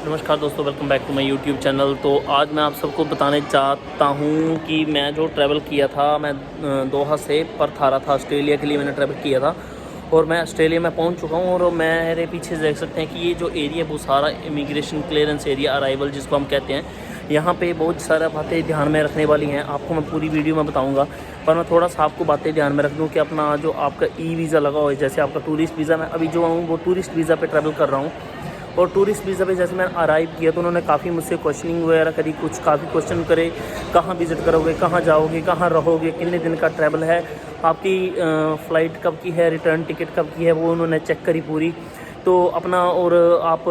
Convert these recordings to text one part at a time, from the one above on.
नमस्कार दोस्तों, welcome back to my YouTube channel. तो आज मैं आप सबको बताने चाहता हूँ कि मैं जो ट्रैवल किया था, मैं दोहा से पर्थ आ रहा था। ऑस्ट्रेलिया के लिए मैंने ट्रैवल किया था और मैं ऑस्ट्रेलिया में पहुँच चुका हूँ। और मेरे पीछे देख सकते हैं कि ये जो एरिया वो सारा इमिग्रेशन क्लियरेंस एरिया, अराइवल जिसको हम कहते हैं, यहाँ पे बहुत सारा बातें ध्यान में रखने वाली हैं। आपको मैं पूरी वीडियो में बताऊँगा, पर मैं थोड़ा सा आपको बातें ध्यान में रख दूँ कि अपना जो आपका ई वीज़ा लगा हो, जैसे आपका टूरिस्ट वीज़ा, मैं अभी जो हूँ वो टूरिस्ट वीज़ा पे ट्रैवल कर रहा हूँ। और टूरिस्ट वीज़ा पे जैसे मैंने अराइव किया तो उन्होंने काफ़ी मुझसे क्वेश्चनिंग वगैरह करी, कुछ काफ़ी क्वेश्चन करे, कहाँ विज़िट करोगे, कहाँ जाओगे, कहाँ रहोगे, कितने दिन का ट्रैवल है, आपकी फ़्लाइट कब की है, रिटर्न टिकट कब की है, वो उन्होंने चेक करी पूरी। तो अपना और आप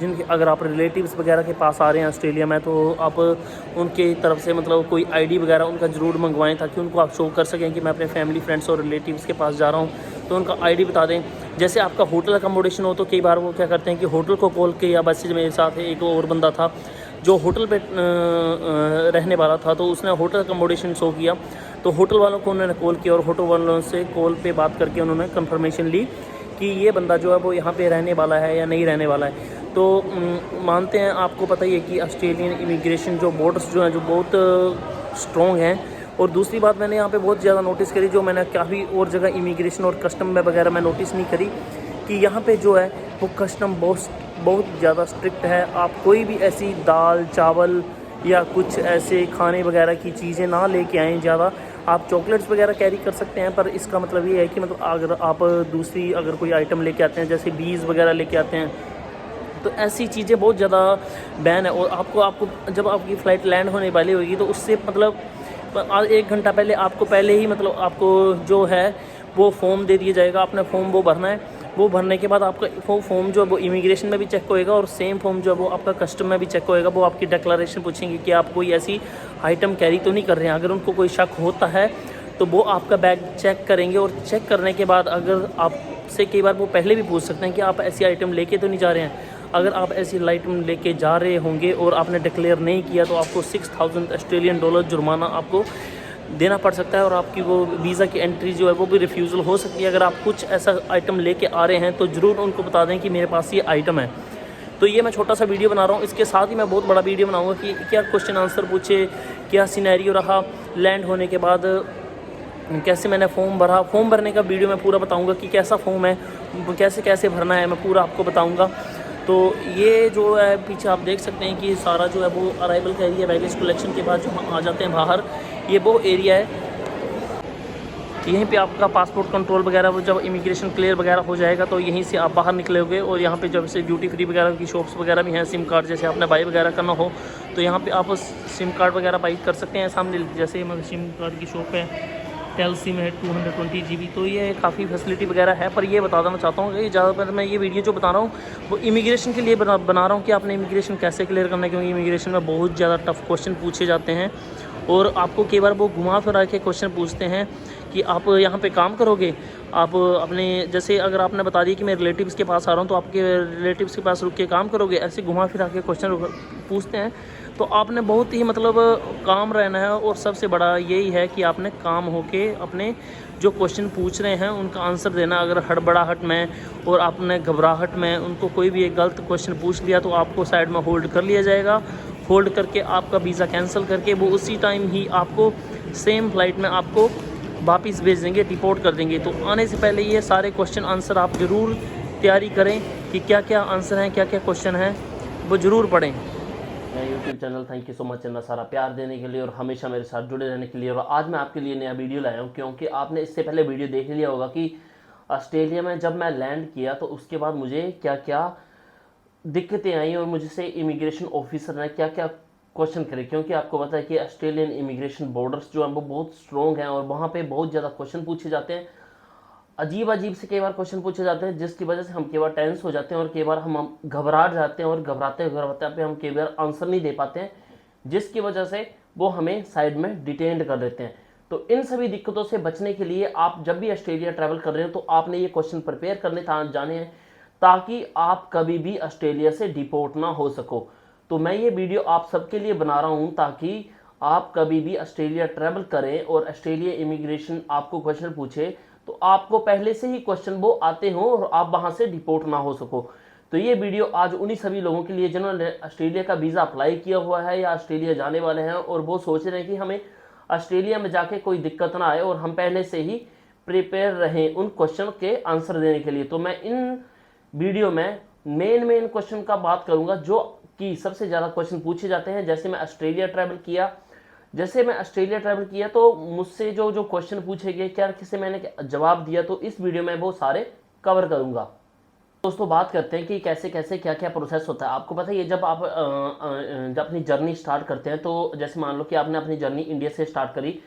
जिन अगर आप रिलेटिव्स वगैरह के पास आ रहे हैं ऑस्ट्रेलिया में, तो आप उनके तरफ से मतलब कोई आईडी वगैरह उनका ज़रूर मंगवाएं, ताकि उनको आप शो कर सकें कि मैं अपने फैमिली फ्रेंड्स और रिलेटिव्स के पास जा रहा हूँ, तो उनका आईडी बता दें। जैसे आपका होटल अकोमोडेशन हो तो कई बार वो क्या करते हैं कि होटल को कॉल के, या बस मेरे साथ एक और बंदा था जो होटल पे रहने वाला था, तो उसने होटल अकोमोडेशन शो किया, तो होटल वालों को उन्होंने कॉल किया और होटल वालों से कॉल पे बात करके उन्होंने कंफर्मेशन ली कि ये बंदा जो है वो यहाँ पे रहने वाला है या नहीं रहने वाला है। तो मानते हैं, आपको पता ही है कि ऑस्ट्रेलियन इमिग्रेशन जो बॉर्डर्स जो हैं जो बहुत स्ट्रॉन्ग हैं। और दूसरी बात मैंने यहाँ पे बहुत ज़्यादा नोटिस करी, जो मैंने काफ़ी और जगह इमिग्रेशन और कस्टम में वगैरह मैं नोटिस नहीं करी, कि यहाँ पे जो है वो कस्टम बहुत ज़्यादा स्ट्रिक्ट है। आप कोई भी ऐसी दाल चावल या कुछ ऐसे खाने वगैरह की चीज़ें ना लेके आएँ ज़्यादा। आप चॉकलेट्स वगैरह कैरी कर सकते हैं, पर इसका मतलब ये है कि मतलब अगर आप दूसरी अगर कोई आइटम लेके आते हैं, जैसे बीज वगैरह लेके आते हैं, तो ऐसी चीज़ें बहुत ज़्यादा बैन है। और आपको जब आपकी फ़्लाइट लैंड होने वाली होगी, तो उससे मतलब 1 घंटा पहले आपको पहले ही मतलब आपको जो है वो फॉर्म दे दिया जाएगा। आपने फॉर्म वो भरना है, वो भरने के बाद आपका वो फॉर्म जो है वो इमिग्रेशन में भी चेक होएगा, और सेम फॉर्म जो है वो आपका कस्टम में भी चेक होएगा। वो आपकी डिक्लेरेशन पूछेंगे कि आप कोई ऐसी आइटम कैरी तो नहीं कर रहे हैं। अगर उनको कोई शक होता है तो वो आपका बैग चेक करेंगे, और चेक करने के बाद अगर आपसे कई बार वो पहले भी पूछ सकते हैं कि आप ऐसी आइटम लेके तो नहीं जा रहे हैं। अगर आप ऐसी आइटम लेके जा रहे होंगे और आपने डिक्लेयर नहीं किया, तो आपको $6000 जुर्माना आपको देना पड़ सकता है, और आपकी वो वीज़ा की एंट्री जो है वो भी रिफ्यूज़ल हो सकती है। अगर आप कुछ ऐसा आइटम लेके आ रहे हैं तो ज़रूर उनको बता दें कि मेरे पास ये आइटम है। तो ये मैं छोटा सा वीडियो बना रहा हूँ, इसके साथ ही मैं बहुत बड़ा वीडियो बनाऊँगा कि क्या क्वेश्चन आंसर पूछे, क्या सिनेरियो रहा लैंड होने के बाद, कैसे मैंने फॉर्म भरा। फॉर्म भरने का वीडियो मैं पूरा बताऊंगा कि कैसा फॉर्म है, कैसे कैसे भरना है, मैं पूरा आपको बताऊंगा। तो ये जो है पीछे आप देख सकते हैं कि सारा जो है वो अराइवल का एरिया, बैगेज कलेक्शन के बाद जो हम आ जाते हैं बाहर, ये वो एरिया है। यहीं पे आपका पासपोर्ट कंट्रोल वगैरह, वो जब इमिग्रेशन क्लियर वगैरह हो जाएगा तो यहीं से आप बाहर निकलोगे। और यहाँ पे जब से ड्यूटी फ्री वगैरह की शॉप्स वगैरह भी हैं, सिम कार्ड जैसे आपने बाई वगैरह करना हो तो यहाँ पे आप सिम कार्ड वगैरह बाई कर सकते हैं। सामने जैसे सिम कार्ड की शॉप है, टेल सिम है 220 GB, तो ये काफ़ी फैसिलिटी वगैरह है। पर ये बता देना चाहता हूँ कि ज़्यादातर मैं ये वीडियो जो बता रहा हूँ वो इमिग्रेशन के लिए बना रहा हूँ कि आपने इमिग्रेशन कैसे क्लियर करना है, क्योंकि इमिग्रेशन में बहुत ज़्यादा टफ क्वेश्चन पूछे जाते हैं। और आपको कई बार वो घुमा फिरा के क्वेश्चन पूछते हैं कि आप यहाँ पे काम करोगे, आप अपने जैसे अगर आपने बता दिया कि मैं रिलेटिव्स के पास आ रहा हूँ, तो आपके रिलेटिव्स के पास रुक के काम करोगे, ऐसे घुमा फिरा के क्वेश्चन पूछते हैं। तो आपने बहुत ही मतलब काम रहना है, और सबसे बड़ा यही है कि आपने काम होके अपने जो क्वेश्चन पूछ रहे हैं उनका आंसर देना। अगर हड़बड़ाहट में और आपने घबराहट में उनको कोई भी एक गलत क्वेश्चन पूछ लिया, तो आपको साइड में होल्ड कर लिया जाएगा। होल्ड करके आपका वीज़ा कैंसिल करके वो उसी टाइम ही आपको सेम फ्लाइट में आपको वापस भेज देंगे, डिपोर्ट कर देंगे। तो आने से पहले ये सारे क्वेश्चन आंसर आप ज़रूर तैयारी करें कि क्या क्या आंसर हैं, क्या क्या क्वेश्चन हैं, वो ज़रूर पढ़ें। मेरा YouTube channel, thank you so much इतना सारा प्यार देने के लिए और हमेशा मेरे साथ जुड़े रहने के लिए। और आज मैं आपके लिए नया वीडियो लाया हूँ, क्योंकि आपने इससे पहले वीडियो देख लिया होगा कि ऑस्ट्रेलिया में जब मैं लैंड किया तो उसके बाद मुझे क्या क्या दिक्कतें आई और मुझसे इमिग्रेशन ऑफिसर ने क्या क्या क्वेश्चन करे। क्योंकि आपको पता है कि ऑस्ट्रेलियन इमिग्रेशन बॉर्डर्स जो हैं वो बहुत स्ट्रॉन्ग हैं, और वहाँ पे बहुत ज़्यादा क्वेश्चन पूछे जाते हैं। अजीब अजीब से कई बार क्वेश्चन पूछे जाते हैं, जिसकी वजह से हम कई बार टेंस हो जाते हैं और कई बार हम घबरा जाते हैं, और घबराते घबराते पे हम कई बार आंसर नहीं दे पाते हैं, जिसकी वजह से वो हमें साइड में डिटेन्ड कर देते हैं। तो इन सभी दिक्कतों से बचने के लिए आप जब भी ऑस्ट्रेलिया ट्रैवल कर रहे हो तो आपने ये क्वेश्चन प्रिपेयर करने जाने हैं, ताकि आप कभी भी ऑस्ट्रेलिया से डिपोर्ट ना हो सको। तो मैं ये वीडियो आप सबके लिए बना रहा हूँ, ताकि आप कभी भी ऑस्ट्रेलिया ट्रैवल करें और ऑस्ट्रेलिया इमिग्रेशन आपको क्वेश्चन पूछे तो आपको पहले से ही क्वेश्चन वो आते हों और आप वहां से डिपोर्ट ना हो सको। तो ये वीडियो आज उन्हीं सभी लोगों के लिए जिन्होंने ऑस्ट्रेलिया का वीज़ा अप्लाई किया हुआ है या ऑस्ट्रेलिया जाने वाले हैं और वो सोच रहे हैं कि हमें ऑस्ट्रेलिया में जाके कोई दिक्कत ना आए और हम पहले से ही प्रिपेयर रहें उन क्वेश्चन के आंसर देने के लिए। तो मैं इन वीडियो में मेन क्वेश्चन का बात करूंगा जो कि सबसे ज़्यादा क्वेश्चन पूछे जाते हैं। जैसे मैं ऑस्ट्रेलिया ट्रैवल किया तो मुझसे जो जो क्वेश्चन पूछे गए, क्या किसी मैंने जवाब दिया, तो इस वीडियो में वो सारे कवर करूंगा। दोस्तों बात करते हैं कि कैसे कैसे क्या क्या प्रोसेस होता है। आपको पता है ये जब आप जब अपनी जर्नी स्टार्ट करते हैं, तो जैसे मान लो कि आपने अपनी जर्नी इंडिया से स्टार्ट करी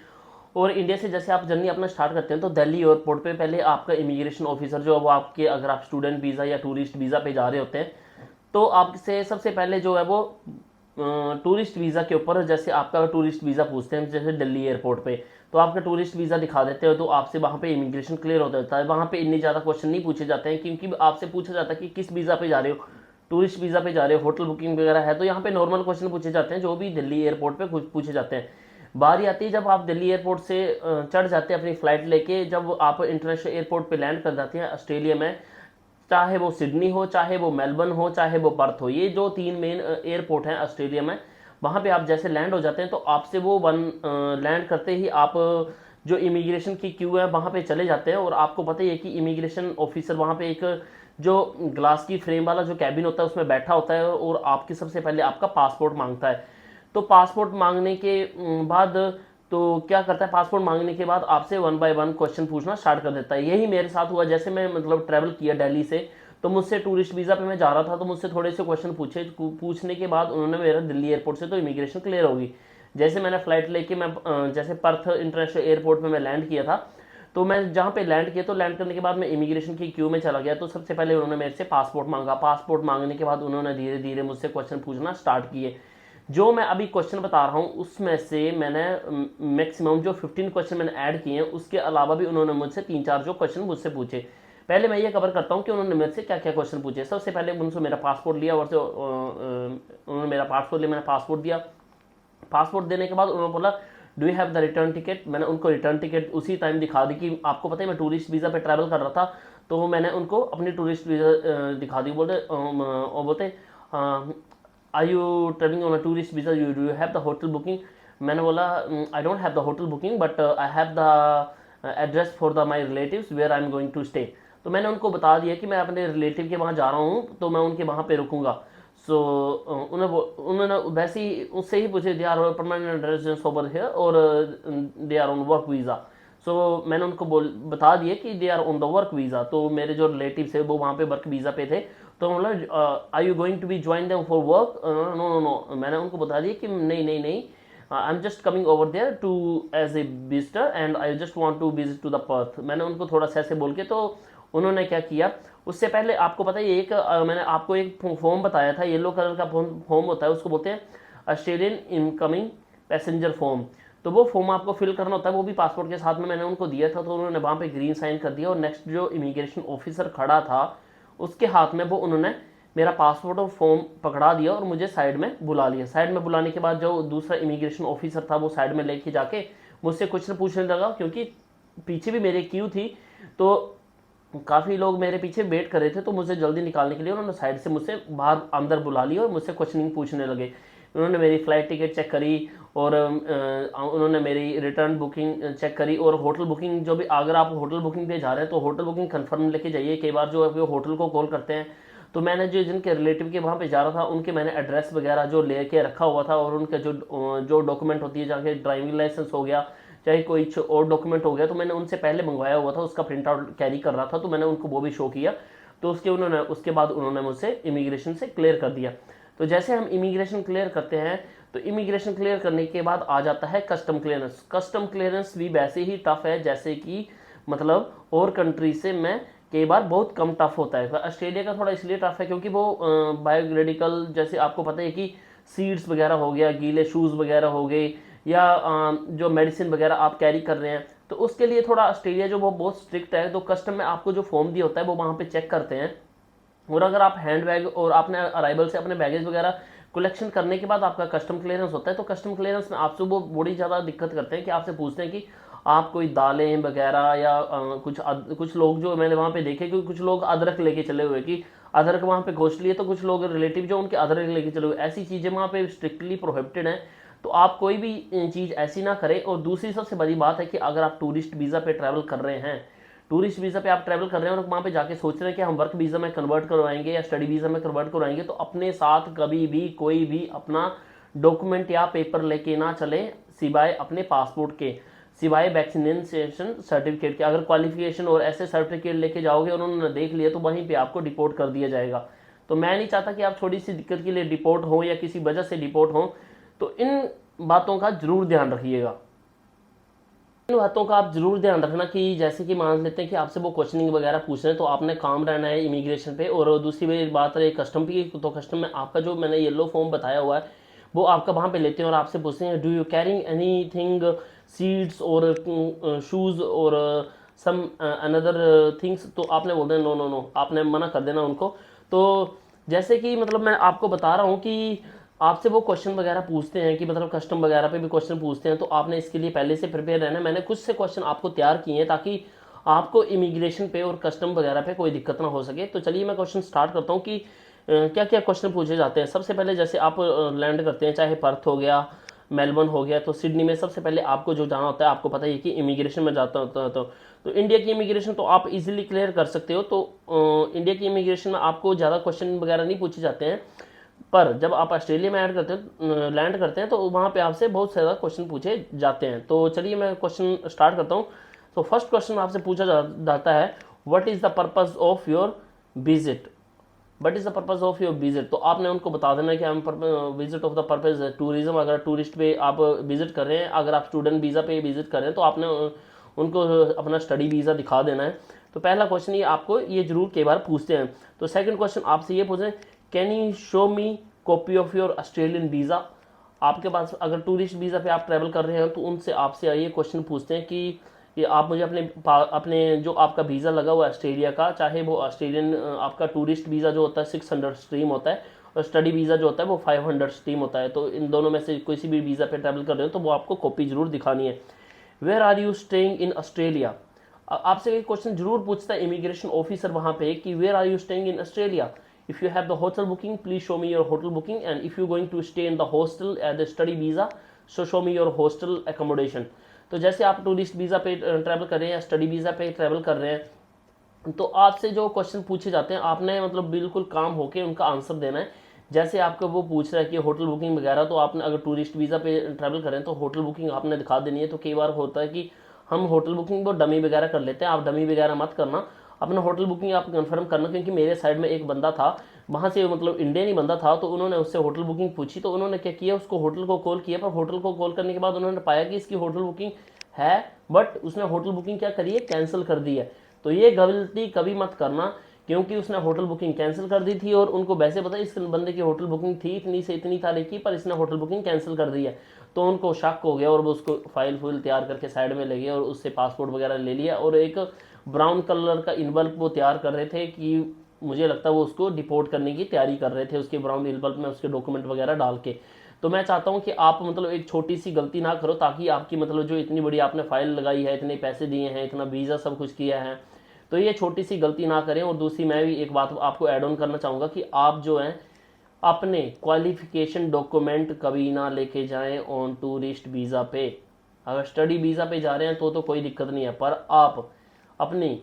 और इंडिया से जैसे आप जर्नी अपना स्टार्ट करते हैं तो दिल्ली एयरपोर्ट पे पहले आपका इमिग्रेशन ऑफिसर जो है वो आपके, अगर आप स्टूडेंट वीज़ा या टूरिस्ट वीज़ा पे जा रहे होते हैं तो आपसे सबसे पहले जो है वो टूरिस्ट वीज़ा के ऊपर, जैसे आपका टूरिस्ट वीज़ा पूछते हैं जैसे दिल्ली एयरपोर्ट पे, तो आपका टूरिस्ट वीज़ा दिखा देते हो तो आपसे वहाँ पे इमिग्रेशन क्लियर हो जाता है। वहाँ पे इतने ज़्यादा क्वेश्चन नहीं पूछे जाते हैं क्योंकि आपसे पूछा जाता है कि किस वीज़ा पे जा रहे हो, टूरिस्ट वीज़ा पे जा रहे हो, होटल बुकिंग वगैरह है, तो यहाँ पे नॉर्मल क्वेश्चन पूछे जाते हैं जो भी दिल्ली एयरपोर्ट पे पूछे जाते हैं। बारी आती है जब आप दिल्ली एयरपोर्ट से चढ़ जाते हैं अपनी फ़्लाइट लेके, जब आप इंटरनेशनल एयरपोर्ट पे लैंड कर जाते हैं ऑस्ट्रेलिया में, चाहे वो सिडनी हो, चाहे वो मेलबर्न हो, चाहे वो पर्थ हो, ये जो 3 मेन एयरपोर्ट हैं ऑस्ट्रेलिया में, वहाँ पे आप जैसे लैंड हो जाते हैं तो आपसे वो लैंड करते ही आप जो इमिग्रेशन की क्यू है वहाँ पे चले जाते हैं। और आपको पता ही है कि इमिग्रेशन ऑफिसर वहाँ पे एक जो ग्लास की फ्रेम वाला जो कैबिन होता है उसमें बैठा होता है और आपकी सबसे पहले आपका पासपोर्ट मांगता है। तो पासपोर्ट मांगने के बाद तो क्या करता है, पासपोर्ट मांगने के बाद आपसे 1 बाय 1 क्वेश्चन पूछना स्टार्ट कर देता है। यही मेरे साथ हुआ। जैसे मैं मतलब ट्रैवल किया दिल्ली से, तो मुझसे टूरिस्ट वीज़ा पे मैं जा रहा था तो मुझसे थोड़े से क्वेश्चन पूछने के बाद उन्होंने मेरा दिल्ली एयरपोर्ट से तो इमिग्रेशन क्लियर होगी। जैसे मैंने फ्लाइट लेके मैं जैसे पर्थ इंटरनेशनल एयरपोर्ट में मैं लैंड किया था, तो मैं जहाँ पे लैंड किया तो लैंड करने के बाद मैं इमिग्रेशन की क्यू में चला गया। तो सबसे पहले उन्होंने मेरे से पासपोर्ट मांगा। पासपोर्ट मांगने के बाद उन्होंने धीरे धीरे मुझसे क्वेश्चन पूछना स्टार्ट किए। जो मैं अभी क्वेश्चन बता रहा हूँ उसमें से मैंने मैक्सिमम जो 15 क्वेश्चन मैंने ऐड किए हैं, उसके अलावा भी उन्होंने मुझसे 3-4 जो क्वेश्चन मुझसे पूछे। पहले मैं ये कवर करता हूँ कि उन्होंने मेरे से क्या क्या क्वेश्चन पूछे। सबसे पहले उनसे मेरा पासपोर्ट लिया और उन्होंने मेरा पासपोर्ट लिया, मैंने पासपोर्ट दिया। पासपोर्ट देने के बाद उन्होंने बोला do you have the return ticket. मैंने उनको रिटर्न टिकट उसी टाइम दिखा दी कि आपको पता है मैं टूरिस्ट वीज़ा पे ट्रैवल कर रहा था, तो मैंने उनको अपनी टूरिस्ट वीज़ा दिखा दी। बोलते are you travelling on a tourist visa, you do have the hotel booking. मैंने बोला I don't have the hotel booking but I have the address for the my relatives where I am going to stay. तो मैंने उनको बता दिया कि मैं अपने रिलेटिव के वहाँ जा रहा हूँ तो मैं उनके वहाँ पे रुकूंगा। सो उन्होंने वैसे ही उससे ही पूछे they are permanent residence over here और they are on work visa. So मैंने उनको बता दिया कि they are on the work visa. तो मेरे जो रिलेटिव्स है वो वहाँ पे वर्क वीज़ा पे थे, तो मतलब are you going to be join them for work. No no no, मैंने उनको बता दिया कि नहीं नहीं नहीं, I am just coming over there to as a visitor and I just want to visit to the Perth. मैंने उनको थोड़ा सा ऐसे बोल के, तो उन्होंने क्या किया, उससे पहले आपको पता है एक मैंने आपको एक फॉर्म बताया था, येलो कलर का फॉर्म होता है, उसको बोलते हैं ऑस्ट्रेलियन इनकमिंग पैसेंजर फॉर्म। तो वो फॉर्म आपको फिल करना होता है, वो भी पासपोर्ट के साथ में मैंने उनको दिया था। तो उन्होंने वहाँ पे ग्रीन साइन कर दिया और नेक्स्ट जो इमिग्रेशन ऑफिसर खड़ा था उसके हाथ में वो उन्होंने मेरा पासपोर्ट और फॉर्म पकड़ा दिया और मुझे साइड में बुला लिया। साइड में बुलाने के बाद जो दूसरा इमिग्रेशन ऑफिसर था वो साइड में लेके जाके मुझसे क्वेश्चन पूछने लगा, क्योंकि पीछे भी मेरे क्यू थी तो काफ़ी लोग मेरे पीछे वेट कर रहे थे, तो मुझे जल्दी निकालने के लिए उन्होंने साइड से मुझसे बाहर अंदर बुला लिया और मुझसे क्वेश्चनिंग पूछने लगे। उन्होंने मेरी फ़्लाइट टिकट चेक करी और उन्होंने मेरी रिटर्न बुकिंग चेक करी और होटल बुकिंग, जो भी अगर आप होटल बुकिंग पे जा रहे हैं तो होटल बुकिंग कंफर्म लेके जाइए। कई बार जो है वो होटल को कॉल करते हैं, तो मैंने जो जिनके रिलेटिव के वहाँ पे जा रहा था उनके मैंने एड्रेस वगैरह जो लेके रखा हुआ था और उनके जो डॉक्यूमेंट होती है, जाके ड्राइविंग लाइसेंस हो गया चाहे कोई और डॉक्यूमेंट हो गया, तो मैंने उनसे पहले मंगवाया हुआ था, उसका प्रिंट आउट कैरी कर रहा था, तो मैंने उनको वो भी शो किया। तो उसके बाद उन्होंने मुझसे इमिग्रेशन से क्लियर कर दिया। तो जैसे हम इमिग्रेशन क्लियर करते हैं तो इमिग्रेशन क्लियर करने के बाद आ जाता है कस्टम क्लियरेंस। कस्टम क्लियरेंस भी वैसे ही टफ है जैसे कि मतलब और कंट्री से मैं कई बार बहुत कम टफ होता है। ऑस्ट्रेलिया का थोड़ा इसलिए टफ है क्योंकि वो बायोग्रेडिकल, जैसे आपको पता है कि सीड्स वगैरह हो गया, गीले शूज़ वगैरह हो गए, या जो मेडिसिन वगैरह आप कैरी कर रहे हैं, तो उसके लिए थोड़ा ऑस्ट्रेलिया जो वो बहुत स्ट्रिक्ट है। तो कस्टम में आपको जो फॉर्म दिया होता है वो वहाँ पे चेक करते हैं, और अगर आप हैंड बैग और आपने अराइवल से अपने बैगेज वगैरह कलेक्शन करने के बाद आपका कस्टम क्लियरेंस होता है, तो कस्टम क्लियरेंस में आपसे वो बड़ी ज़्यादा दिक्कत करते हैं कि आपसे पूछते हैं कि आप कोई दालें वगैरह या कुछ लोग जो मैंने वहाँ पे देखे कि कुछ लोग अदरक लेके चले हुए कि अदरक वहाँ पे कॉस्टली है तो कुछ लोग रिलेटिव जो उनके अदरक लेके चलो, ऐसी चीज़ें वहाँ पे स्ट्रिक्टली प्रोहिबिटेड हैं। तो आप कोई भी चीज़ ऐसी ना करें। और दूसरी सबसे बड़ी बात है कि अगर आप टूरिस्ट वीज़ा पे ट्रैवल कर रहे हैं, टूरिस्ट वीज़ा पे आप ट्रैवल कर रहे हैं और वहाँ पे जाके सोच रहे हैं कि हम वर्क वीज़ा में कन्वर्ट करवाएंगे या स्टडी वीज़ा में कन्वर्ट करवाएंगे, तो अपने साथ कभी भी कोई भी अपना डॉक्यूमेंट या पेपर लेके ना चले सिवाय अपने पासपोर्ट के, सिवाय वैक्सीनेशन सर्टिफिकेट के। अगर क्वालिफिकेशन और ऐसे सर्टिफिकेट लेके जाओगे और उन्होंने देख लिया तो वहीं पे आपको डिपोर्ट कर दिया जाएगा। तो मैं नहीं चाहता कि आप थोड़ी सी दिक्कत के लिए डिपोर्ट हो या किसी वजह से डिपोर्ट हो। तो इन बातों का जरूर ध्यान रखिएगा। इन बातों का आप जरूर ध्यान रखना कि जैसे कि मान लेते हैं कि आपसे वो क्वेश्चनिंग वगैरह पूछ रहे हैं तो आपने काम रहना है इमिग्रेशन पे। और दूसरी बात रही कस्टम की, तो कस्टम में आपका जो मैंने येलो फॉर्म बताया हुआ है वो आपका वहाँ पे लेते हैं और आपसे पूछते हैं do you carrying any thing seeds और शूज़ और सम अनदर थिंग्स। तो आपने बोल देना नो नो नो, आपने मना कर देना उनको। तो जैसे कि मतलब मैं आपको बता रहा हूँ कि आपसे वो क्वेश्चन वगैरह पूछते हैं कि मतलब कस्टम वगैरह पे भी क्वेश्चन पूछते हैं, तो आपने इसके लिए पहले से प्रिपेयर रहना है। मैंने कुछ से क्वेश्चन आपको तैयार किए हैं ताकि आपको इमिग्रेशन पे और कस्टम वगैरह पे कोई दिक्कत ना हो सके। तो चलिए मैं क्वेश्चन स्टार्ट करता हूँ कि क्या क्या क्वेश्चन पूछे जाते हैं। सबसे पहले जैसे आप लैंड करते हैं, चाहे पर्थ हो गया, मेलबर्न हो गया, तो सिडनी में सबसे पहले आपको जो जाना होता है, आपको पता ही है कि इमिग्रेशन में जाता होता है। तो इंडिया की इमिग्रेशन तो आप इजीली क्लियर कर सकते हो। तो इंडिया की इमिग्रेशन में आपको ज़्यादा क्वेश्चन वगैरह नहीं पूछे जाते हैं। पर जब आप ऑस्ट्रेलिया में ऐड करते हो, लैंड करते हैं, तो वहाँ पे आपसे बहुत ज़्यादा क्वेश्चन पूछे जाते हैं। तो चलिए मैं क्वेश्चन स्टार्ट करता हूँ। तो फर्स्ट क्वेश्चन आपसे पूछा जाता है what is the purpose of your visit. What is the purpose of your visit. तो आपने उनको बता देना कि हम visit of the purpose tourism. अगर टूरिस्ट पे आप विजिट कर रहे हैं, अगर आप स्टूडेंट वीज़ा पे विजिट कर रहे हैं तो आपने उनको अपना स्टडी वीज़ा दिखा देना है। तो पहला क्वेश्चन ये आपको ये जरूर कई बार पूछते हैं। तो सेकंड क्वेश्चन आपसे ये पूछें can you show me copy of your Australian visa. आपके पास अगर टूरिस्ट वीज़ा पे आप ट्रैवल कर रहे हैं तो उनसे आपसे ये क्वेश्चन पूछते हैं कि ये आप मुझे अपने जो आपका वीज़ा लगा हुआ है ऑस्ट्रेलिया का, चाहे वो ऑस्ट्रेलियन आपका टूरिस्ट वीज़ा जो होता है 600 स्ट्रीम होता है और स्टडी वीज़ा जो होता है वो 500 स्ट्रीम होता है। तो इन दोनों में से किसी भी वीज़ा पे ट्रैवल कर रहे हो तो वो आपको कॉपी जरूर दिखानी है। Where are you staying in Australia. आपसे एक क्वेश्चन जरूर पूछता है इमिग्रेशन ऑफिसर वहाँ पे कि where are you staying in Australia. If you have the hotel booking please show me your hotel booking and if you going to stay in the hostel as the study visa so show me your hostel accommodation. तो जैसे आप tourist visa पे travel कर रहे हैं या study visa पे travel कर रहे हैं तो आपसे जो क्वेश्चन पूछे जाते हैं आपने मतलब बिल्कुल काम होके उनका आंसर देना है। जैसे आपको वो पूछ रहा है कि होटल बुकिंग वगैरह, तो आपने अगर टूरिस्ट वीज़ा पे ट्रैवल करें तो होटल बुकिंग आपने दिखा देनी है। तो कई बार होता है कि हम होटल बुकिंग वो डमी वगैरह कर लेते हैं, आप डमी वगैरह मत करना, अपना होटल बुकिंग आप कंफर्म करना। क्योंकि मेरे साइड में एक बंदा था, वहाँ से मतलब इंडियन ही बंदा था, तो उन्होंने उससे होटल बुकिंग पूछी, तो उन्होंने क्या किया उसको होटल को कॉल किया, पर होटल को कॉल करने के बाद उन्होंने पाया कि इसकी होटल बुकिंग है बट उसने होटल बुकिंग क्या करी है, कैंसिल कर दी है। तो ये गलती कभी मत करना क्योंकि उसने होटल बुकिंग कैंसिल कर दी थी और उनको वैसे पता इस बंदे की होटल बुकिंग थी इतनी से इतनी तारीख की, पर इसने होटल बुकिंग कैंसिल कर दी है। तो उनको शक हो गया और वो उसको फाइल फुल तैयार करके साइड में ले गए और उससे पासपोर्ट वगैरह ले लिया और एक ब्राउन कलर का इन्वल्प वो तैयार कर रहे थे कि मुझे लगता है वो उसको डिपोर्ट करने की तैयारी कर रहे थे उसके ब्राउन इन्वल्प में उसके डॉक्यूमेंट वगैरह डाल के। तो मैं चाहता हूँ कि आप मतलब एक छोटी सी गलती ना करो ताकि आपकी मतलब जो इतनी बड़ी आपने फाइल लगाई है, इतने पैसे दिए हैं, इतना वीज़ा सब कुछ किया है, तो ये छोटी सी गलती ना करें। और दूसरी मैं भी एक बात आपको ऐड ऑन करना चाहूँगा कि आप जो हैं अपने क्वालिफिकेशन डॉक्यूमेंट कभी ना लेके जाएं ऑन टूरिस्ट वीज़ा पे। अगर स्टडी वीज़ा पे जा रहे हैं तो कोई दिक्कत नहीं है, पर आप अपनी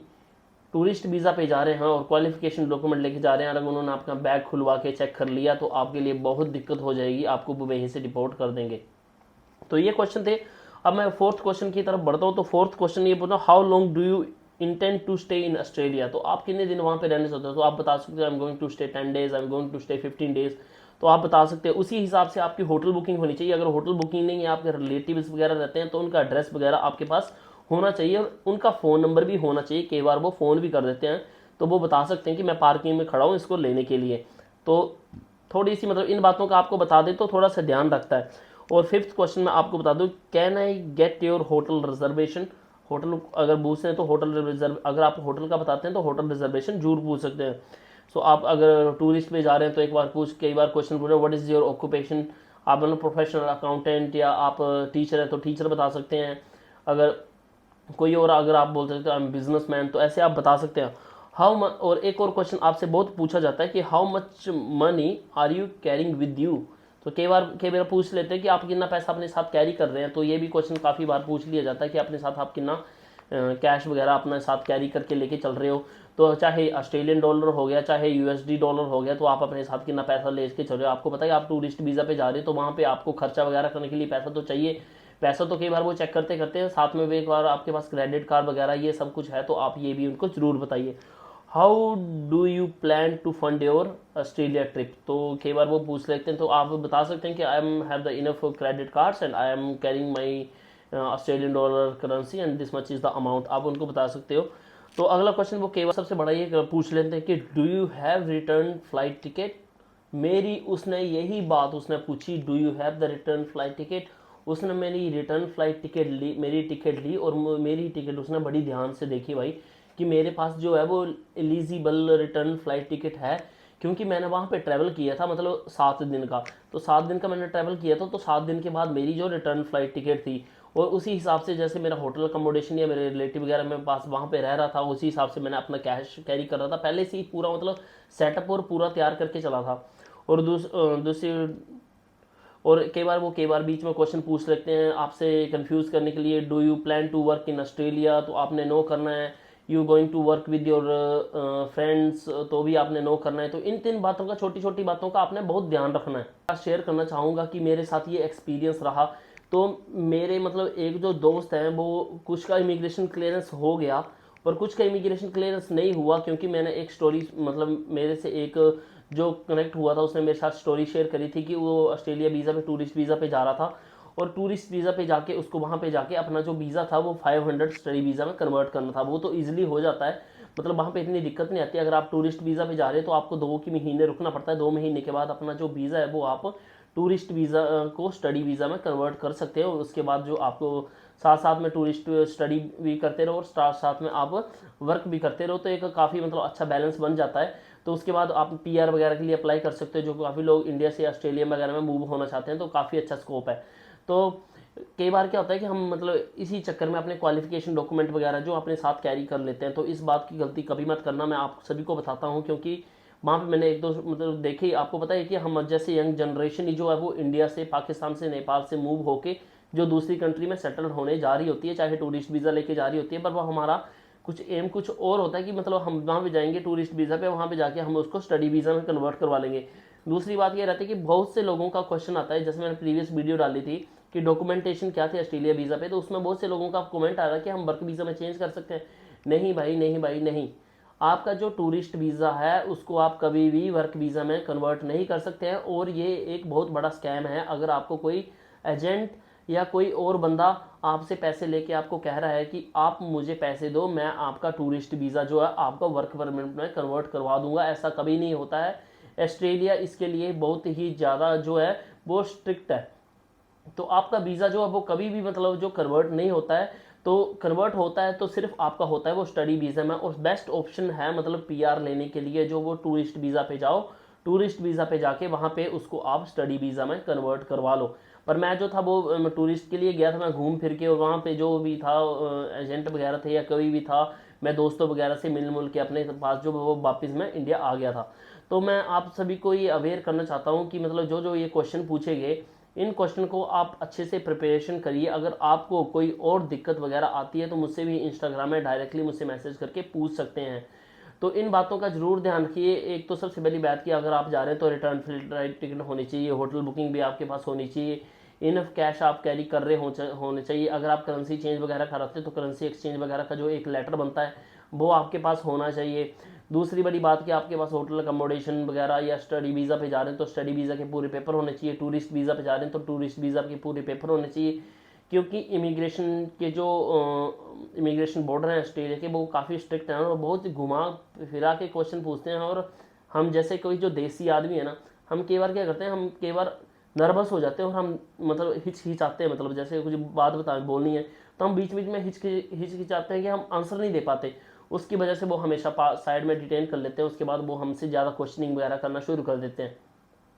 टूरिस्ट वीज़ा पे जा रहे हैं और क्वालिफिकेशन डॉक्यूमेंट लेके जा रहे हैं, अगर उन्होंने अपना बैग खुलवा के चेक कर लिया तो आपके लिए बहुत दिक्कत हो जाएगी, आपको वो वहीं से डिपोर्ट कर देंगे। तो ये क्वेश्चन थे। अब मैं फोर्थ क्वेश्चन की तरफ बढ़ता हूँ। तो फोर्थ क्वेश्चन ये पूछा how long do you intend to stay in Australia. तो आप कितने दिन वहाँ पे रहने चाहते हो। तो आप बता सकते हो I am going to stay 10 days, I am going to stay 15 days. तो आप बता सकते हैं, उसी हिसाब से आपकी होटल बुकिंग होनी चाहिए। अगर होटल बुकिंग नहीं है, आपके रिलेटिव्स वगैरह रहते हैं तो उनका एड्रेस वगैरह आपके पास होना चाहिए और उनका फ़ोन नंबर भी होना चाहिए। कई बार वो फ़ोन भी कर देते हैं तो वो बता सकते हैं कि मैं पार्किंग में खड़ा हूँ इसको लेने के लिए। तो थोड़ी सी मतलब इन बातों का आपको बता दें तो थोड़ा सा ध्यान रखता है। और फिफ्थ क्वेश्चन में आपको बता दूं can I get your hotel reservation. Hotel अगर पूछते हैं तो होटल रिजर्व, अगर आप होटल का बताते हैं तो होटल रिजर्वेशन जरूर पूछ सकते हैं। सो आप अगर टूरिस्ट पे जा रहे हैं तो एक बार कई बार क्वेश्चन पूछ रहे हैं व्हाट इज़ योर ऑक्यूपेशन। आप मतलब प्रोफेशनल अकाउंटेंट या आप टीचर हैं तो टीचर बता सकते हैं। अगर कोई और अगर आप बोल सकते हो आई एम बिजनेस मैन तो ऐसे आप बता सकते हैं। और एक और क्वेश्चन आपसे बहुत पूछा जाता है कि how much money are you carrying with you. तो कई बार पूछ लेते हैं कि आप कितना पैसा अपने साथ कैरी कर रहे हैं। तो ये भी क्वेश्चन काफ़ी बार पूछ लिया जाता है कि अपने साथ आप कितना कैश वगैरह अपने साथ कैरी करके लेके चल रहे हो। तो चाहे ऑस्ट्रेलियन डॉलर हो गया, चाहे यूएसडी डॉलर हो गया, तो आप अपने साथ कितना पैसा ले के चल रहे हो। आपको पता है आप टूरिस्ट वीज़ा पे जा रहे हो तो वहाँ पे आपको खर्चा वगैरह करने के लिए पैसा तो चाहिए। पैसा तो कई बार वो चेक करते करते हैं, साथ में भी एक बार आपके पास क्रेडिट कार्ड वगैरह ये सब कुछ है, तो आप ये भी उनको ज़रूर बताइए। How do you plan to fund your Australia trip. तो कई बार वो पूछ लेते हैं, तो आप बता सकते हैं कि I am have the enough credit cards and I am carrying my Australian dollar currency and this much is the amount, आप उनको बता सकते हो। तो अगला क्वेश्चन वो कई बार सबसे बड़ा ये पूछ लेते हैं कि do you have return flight ticket. मेरी उसने यही बात उसने पूछी, do you have the return flight ticket. उसने मेरी रिटर्न फ्लाइट टिकट ली, मेरी टिकट ली, और मेरी टिकट उसने बड़ी ध्यान से देखी भाई कि मेरे पास जो है वो एलिजिबल रिटर्न फ्लाइट टिकट है, क्योंकि मैंने वहाँ पे ट्रैवल किया था मतलब 7 दिन का। तो 7 दिन का मैंने ट्रैवल किया था, तो 7 दिन के बाद मेरी जो रिटर्न फ्लाइट टिकट थी, और उसी हिसाब से जैसे मेरा होटल अकोमोडेशन या मेरे रिलेटिव वगैरह मेरे पास वहाँ पे रह रहा था, उसी हिसाब से मैंने अपना कैश कैरी कर रहा था पहले से ही पूरा, मतलब सेटअप और पूरा तैयार करके चला था। और दूसरी और कई बार बीच में क्वेश्चन पूछ लेते हैं आपसे कंफ्यूज करने के लिए, do you plan to work in Australia, तो आपने नो करना है। You going to work with your friends, तो भी आपने नो करना है। तो इन 3 बातों का, छोटी छोटी बातों का आपने बहुत ध्यान रखना है। शेयर करना चाहूँगा कि मेरे साथ ये एक्सपीरियंस रहा। तो मेरे मतलब एक जो दोस्त हैं वो कुछ का इमिग्रेशन क्लियरेंस हो गया और कुछ का इमिग्रेशन क्लियरेंस नहीं हुआ, क्योंकि मैंने एक स्टोरी, मतलब मेरे से एक जो कनेक्ट हुआ था उसने मेरे साथ स्टोरी शेयर करी थी कि वो ऑस्ट्रेलिया वीज़ा पे, टूरिस्ट वीज़ा पे जा रहा था, और टूरिस्ट वीज़ा पे जाके उसको वहाँ पे जाके अपना जो वीज़ा था वो 500 स्टडी वीज़ा में कन्वर्ट करना था। वो तो ईजिली हो जाता है, मतलब वहाँ पे इतनी दिक्कत नहीं आती। अगर आप टूरिस्ट वीज़ा पे जा रहे हैं तो आपको 2 महीने रुकना पड़ता है, 2 महीने के बाद अपना जो वीज़ा है वो आप टूरिस्ट वीज़ा को स्टडी वीज़ा में कन्वर्ट कर सकते हो। उसके बाद जो आपको साथ साथ में टूरिस्ट स्टडी भी करते रहो और साथ साथ में आप वर्क भी करते रहो, तो एक काफ़ी मतलब अच्छा बैलेंस बन जाता है। तो उसके बाद आप पीआर वगैरह के लिए अप्लाई कर सकते हो, जो काफ़ी लोग इंडिया से ऑस्ट्रेलिया वगैरह में मूव होना चाहते हैं, तो काफ़ी अच्छा स्कोप है। तो कई बार क्या होता है कि हम मतलब इसी चक्कर में अपने क्वालिफिकेशन डॉक्यूमेंट वगैरह जो अपने साथ कैरी कर लेते हैं, तो इस बात की गलती कभी मत करना, मैं आप सभी को बताता हूँ। क्योंकि वहाँ पे मैंने एक दो मतलब देखी, आपको पता है कि हम जैसे यंग जनरेशन ही जो है वो इंडिया से, पाकिस्तान से, नेपाल से मूव होके जो दूसरी कंट्री में सेटल होने जा रही होती है, चाहे टूरिस्ट वीज़ा लेके जा रही होती है, पर वो हमारा कुछ एम कुछ और होता है कि मतलब हम वहाँ पे जाएंगे टूरिस्ट वीज़ा पे, वहाँ पे जाके हम उसको स्टडी वीज़ा में कन्वर्ट करवा लेंगे। दूसरी बात ये रहती है कि बहुत से लोगों का क्वेश्चन आता है, जैसे मैंने प्रीवियस वीडियो डाली थी कि डॉक्यूमेंटेशन क्या थी ऑस्ट्रेलिया वीज़ा पे, तो उसमें बहुत से लोगों का कमेंट आ रहा है कि हम वर्क वीज़ा में चेंज कर सकते हैं। नहीं भाई, नहीं भाई, नहीं। आपका जो टूरिस्ट वीज़ा है उसको आप कभी भी वर्क वीज़ा में कन्वर्ट नहीं कर सकते हैं, और ये एक बहुत बड़ा स्कैम है। अगर आपको कोई एजेंट या कोई और बंदा आपसे पैसे लेके आपको कह रहा है कि आप मुझे पैसे दो, मैं आपका टूरिस्ट वीज़ा जो है आपका वर्क परमिट में कन्वर्ट करवा दूंगा, ऐसा कभी नहीं होता है। ऑस्ट्रेलिया इसके लिए बहुत ही ज़्यादा जो है वो स्ट्रिक्ट है। तो आपका वीज़ा जो है वो कभी भी मतलब जो कन्वर्ट नहीं होता है, तो कन्वर्ट होता है तो सिर्फ आपका होता है वो स्टडी वीज़ा में। और बेस्ट ऑप्शन है मतलब पीआर लेने के लिए जो वो टूरिस्ट वीज़ा पे जाओ, टूरिस्ट वीज़ा पे जाके वहाँ पे उसको आप स्टडी वीज़ा में कन्वर्ट करवा लो। पर मैं जो था वो टूरिस्ट के लिए गया था, मैं घूम फिर के, और वहाँ पे जो भी था एजेंट वगैरह थे या कोई भी था, मैं दोस्तों वगैरह से मिल के अपने पास जो वो वापस मैं इंडिया आ गया था। तो मैं आप सभी को ये अवेयर करना चाहता हूँ कि मतलब जो जो ये क्वेश्चन पूछे गए, इन क्वेश्चन को आप अच्छे से प्रिपरेशन करिए। अगर आपको कोई और दिक्कत वगैरह आती है तो मुझसे भी इंस्टाग्राम में डायरेक्टली मुझसे मैसेज करके पूछ सकते हैं। तो इन बातों का जरूर ध्यान रखिए। एक तो सबसे पहली बात कि अगर आप जा रहे हैं तो रिटर्न फ्लाइट टिकट होनी चाहिए, होटल बुकिंग भी आपके पास होनी चाहिए, इनफ कैश आप कैरी कर रहे होने चाहिए। अगर आप करेंसी चेंज वगैरह कराते हैं तो करेंसी एक्सचेंज वगैरह का जो एक लेटर बनता है वो आपके पास होना चाहिए। दूसरी बड़ी बात कि आपके पास होटल अकोमोडेशन वगैरह, या स्टडी वीज़ा पे जा रहे हैं तो स्टडी वीज़ा के पूरे पेपर होने चाहिए, टूरिस्ट वीज़ा पे जा रहे हैं तो टूरिस्ट वीज़ा के पूरे पेपर होने चाहिए। क्योंकि इमिग्रेशन के जो इमिग्रेशन बॉर्डर हैं ऑस्ट्रेलिया के वो काफ़ी स्ट्रिक्ट हैं और बहुत घुमा फिरा के क्वेश्चन पूछते हैं। और हम जैसे कोई जो देसी आदमी है ना, हम कई बार क्या करते हैं, हम कई बार नर्वस हो जाते हैं और हम मतलब हिचकिचाते हैं, मतलब जैसे कुछ बात बोलनी है तो हम बीच बीच में हिचकिचाते हैं कि हम आंसर नहीं दे पाते। उसकी वजह से वो हमेशा साइड में डिटेन कर लेते हैं, उसके बाद वो हमसे ज़्यादा क्वेश्चनिंग वगैरह करना शुरू कर देते हैं।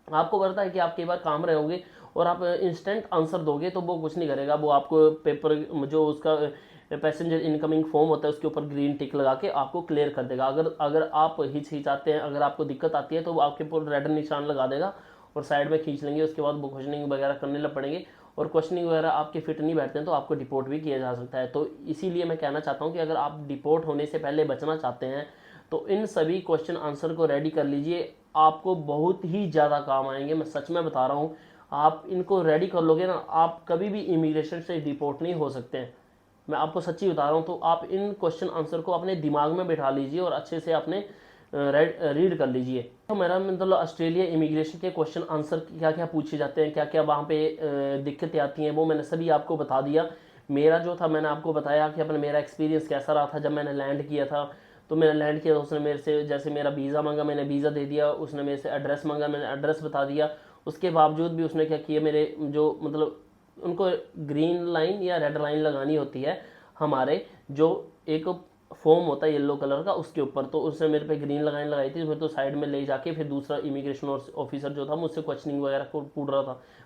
आपको पता है कि आप कई बार काम रहे होंगे और आप इंस्टेंट आंसर दोगे तो वो कुछ नहीं करेगा, वो आपको पेपर जो उसका पैसेंजर इनकमिंग फॉर्म होता है उसके ऊपर ग्रीन टिक लगा के आपको क्लियर कर देगा। अगर अगर आप हिचकिचाते हैं, अगर आपको दिक्कत आती है तो वो आपके ऊपर रेड निशान लगा देगा और साइड में खींच लेंगे। उसके बाद वो क्वेश्चनिंग वगैरह करने लग पड़ेंगे और क्वेश्चनिंग वगैरह आपके फिट नहीं बैठते हैं तो आपको डिपोर्ट भी किया जा सकता है। तो इसीलिए मैं कहना चाहता हूँ कि अगर आप डिपोर्ट होने से पहले बचना चाहते हैं तो इन सभी क्वेश्चन आंसर को रेडी कर लीजिए, आपको बहुत ही ज़्यादा काम आएंगे। मैं सच में बता रहा हूँ, आप इनको रेडी कर लोगे ना, आप कभी भी इमिग्रेशन से डिपोर्ट नहीं हो सकते हैं। मैं आपको सच्ची बता रहा हूँ। तो आप इन क्वेश्चन आंसर को अपने दिमाग में बैठा लीजिए और अच्छे से अपने रीड कर लीजिए। तो मेरा मतलब ऑस्ट्रेलिया इमिग्रेशन के क्वेश्चन आंसर क्या क्या पूछे जाते हैं, क्या क्या वहाँ पे दिक्कतें आती हैं, वो मैंने सभी आपको बता दिया। मेरा जो था मैंने आपको बताया कि अपने मेरा एक्सपीरियंस कैसा रहा था जब मैंने लैंड किया था। तो मैंने लैंड किया तो उसने मेरे से जैसे मेरा वीज़ा मांगा, मैंने वीज़ा दे दिया। उसने मेरे से एड्रेस मांगा, मैंने एड्रेस बता दिया। उसके बावजूद भी उसने क्या किया, मेरे जो मतलब उनको ग्रीन लाइन या रेड लाइन लगानी होती है हमारे जो एक फॉर्म होता है येलो कलर का उसके ऊपर, तो उसने मेरे पे ग्रीन लाइन लगाई थी। मैं तो साइड में ले जाके फिर दूसरा इमिग्रेशन ऑफिसर जो था मुझसे क्वेश्चनिंग वगैरह को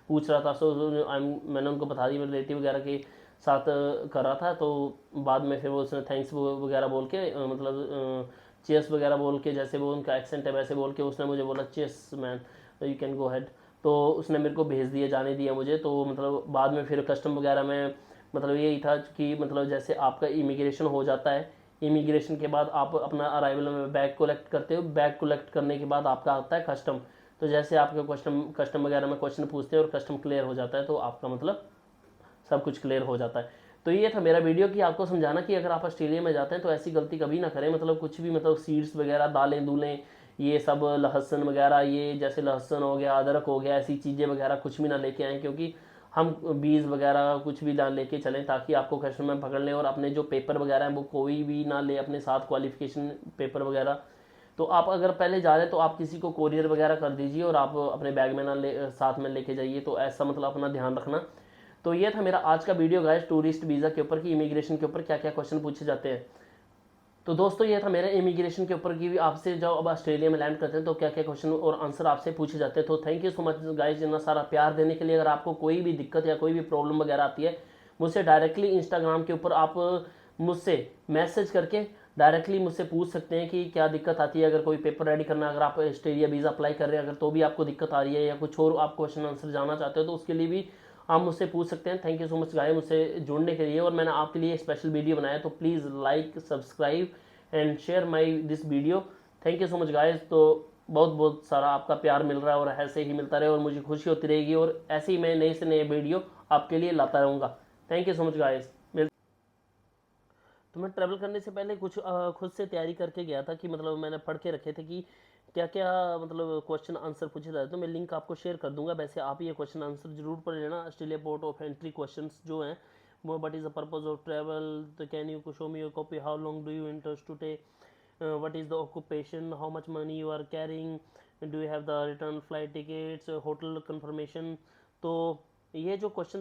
पूछ रहा था। सो मैंने उनको बता दी, मेरे रिलेटिव वगैरह के साथ कर रहा था। तो बाद में फिर वो उसने थैंक्स वगैरह बोल के मतलब चेयर्स वगैरह बोल के, जैसे वो उनका एक्सेंट है वैसे बोल के उसने मुझे बोला chairs man you can go head. तो उसने मेरे को भेज दिया, जाने दिया मुझे। तो मतलब बाद में फिर कस्टम वगैरह में मतलब यही था कि मतलब जैसे आपका इमिग्रेशन हो जाता है, इमिग्रेशन के बाद आप अपना अराइवल में बैग कलेक्ट करते हो, बैग कलेक्ट करने के बाद आपका आता है कस्टम। तो जैसे आपके कस्टम वगैरह में क्वेश्चन पूछते हैं और कस्टम क्लियर हो जाता है तो आपका मतलब सब कुछ क्लियर हो जाता है। तो ये था मेरा वीडियो कि आपको समझाना कि अगर आप ऑस्ट्रेलिया में जाते हैं तो ऐसी गलती कभी ना करें। मतलब कुछ भी मतलब सीड्स वगैरह दालें दूलें ये सब लहसुन वगैरह, ये जैसे लहसुन हो गया, अदरक हो गया, ऐसी चीज़ें वगैरह कुछ भी ना लेके आएँ, क्योंकि हम बीज वगैरह कुछ भी ना लेके चलें ताकि आपको कस्टम में पकड़ लें। और अपने जो पेपर वगैरह हैं वो कोई भी ना ले अपने साथ, क्वालिफिकेशन पेपर वगैरह। तो आप अगर पहले जा रहे हैं तो आप किसी को कोरियर वगैरह कर दीजिए और आप अपने बैग में ना ले साथ में लेके जाइए। तो ऐसा मतलब अपना ध्यान रखना। तो ये था मेरा आज का वीडियो गाइस, टूरिस्ट वीज़ा के ऊपर कि इमिग्रेशन के ऊपर क्या क्या क्वेश्चन पूछे जाते हैं। तो दोस्तों ये था मेरे इमिग्रेशन के ऊपर कि आपसे जब अब ऑस्ट्रेलिया में लैंड करते हैं तो क्या क्या क्वेश्चन और आंसर आपसे पूछे जाते हैं। तो thank you so much guys इतना सारा प्यार देने के लिए। अगर आपको कोई भी दिक्कत या कोई भी प्रॉब्लम वगैरह आती है, मुझसे डायरेक्टली इंस्टाग्राम के ऊपर आप मुझसे मैसेज करके डायरेक्टली मुझसे पूछ सकते हैं कि क्या दिक्कत आती है। अगर कोई पेपर रेडी करना, अगर आप ऑस्ट्रेलिया वीज़ा अप्लाई कर रहे हैं अगर तो भी आपको दिक्कत आ रही है या कुछ और आप क्वेश्चन आंसर जानना चाहते हो तो उसके लिए भी आप मुझसे पूछ सकते हैं। Thank you so much guys मुझसे जुड़ने के लिए। और मैंने आपके लिए एक स्पेशल वीडियो बनाया, तो please like, subscribe and share my this video. Thank you so much guys. तो बहुत बहुत सारा आपका प्यार मिल रहा है और ऐसे ही मिलता रहे और मुझे खुशी होती रहेगी और ऐसे ही मैं नए से नए वीडियो आपके लिए लाता रहूँगा। Thank you so much guys. तो मैं ट्रैवल करने से पहले कुछ खुद से तैयारी करके गया था कि मतलब मैंने पढ़ के रखे थे कि क्या क्या मतलब क्वेश्चन आंसर पूछे जाते। तो मैं लिंक आपको शेयर कर दूंगा। वैसे आप ये क्वेश्चन आंसर जरूर पढ़ लेना। Australia port of entry questions जो हैं वो, what is the purpose of travel, तो can you show me your copy, how long do you interest to take, what is the occupation, how much money you are carrying, do you have the return flight tickets, hotel confirmation. तो ये जो question